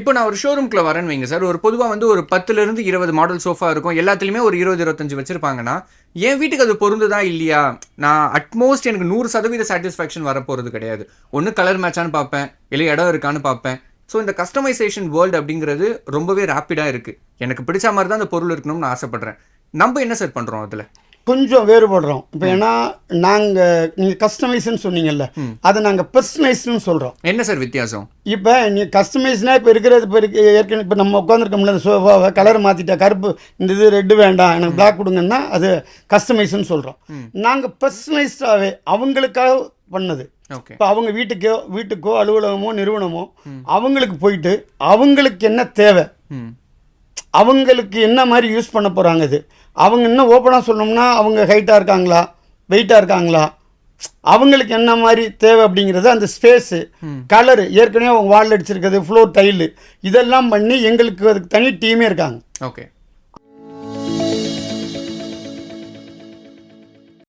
இப்போ நான் ஒரு ஷோரூம்குள்ள வரேன்னு வைங்க சார், ஒரு பொதுவா வந்து ஒரு 10லிருந்து 20 மாடல் சோஃபா இருக்கும். எல்லாத்துலயுமே ஒரு 20, 25 வச்சிருப்பாங்கன்னா, என் வீட்டுக்கு அது பொருந்துதா இல்லையா? நான் அட்மோஸ்ட் எனக்கு 100% சாட்டிஸ்ஃபேக்ஷன் வரப்போறது கிடையாது. ஒண்ணு கலர் மேட்சான்னு பார்ப்பேன், இல்ல இடம் இருக்கான்னு பார்ப்பேன். ஸோ இந்த கஸ்டமைசேஷன் வேர்ல்டு அப்படிங்கிறது ரொம்பவே ரேப்பிடா இருக்கு. எனக்கு பிடிச்ச மாதிரி தான் அந்த பொருள் இருக்கணும்னு நான் ஆசைப்படுறேன். நம்ம என்ன சார் பண்றோம் அதுல? கொஞ்சம் வேறுபடுறோம். இப்போ ஏன்னா நீங்கள் கஸ்டமைஸ்ன்னு சொன்னீங்கல்ல, அதை நாங்கள் பர்சனலைஸ்டுன்னு சொல்கிறோம். என்ன சார் வித்தியாசம்? இப்போ நீங்கள் கஸ்டமைஸ்னால் இப்போ இருக்கிறது ஏற்கனவே இப்போ நம்ம உட்காந்துருக்கோம்ல அந்த சோஃபாவை கலர் மாற்றிட்டா, கருப்பு இந்த இது ரெட்டு வேண்டாம் எனக்கு பிளாக் கொடுங்கன்னா அது கஸ்டமைஸ்ன்னு சொல்கிறோம். நாங்கள் பர்சனலைஸ்டாகவே அவங்களுக்காக பண்ணது. இப்போ அவங்க வீட்டுக்கோ அலுவலகமோ நிறுவனமோ அவங்களுக்கு போயிட்டு அவங்களுக்கு என்ன தேவை, அவங்களுக்கு என்ன மாதிரி யூஸ் பண்ண போகிறாங்க, இது அவங்க இன்னும் ஓப்பனாக சொல்லணும்னா அவங்க ஹைட்டாக இருக்காங்களா, வெயிட்டாக இருக்காங்களா, அவங்களுக்கு என்ன மாதிரி தேவை அப்படிங்கிறது, அந்த ஸ்பேஸு, கலரு, ஏற்கனவே அவங்க வால் அடிச்சிருக்கிறது, ஃப்ளோர் டைலு, இதெல்லாம் பண்ணி எங்களுக்கு அதுக்கு தனி டீமே இருக்காங்க. ஓகே.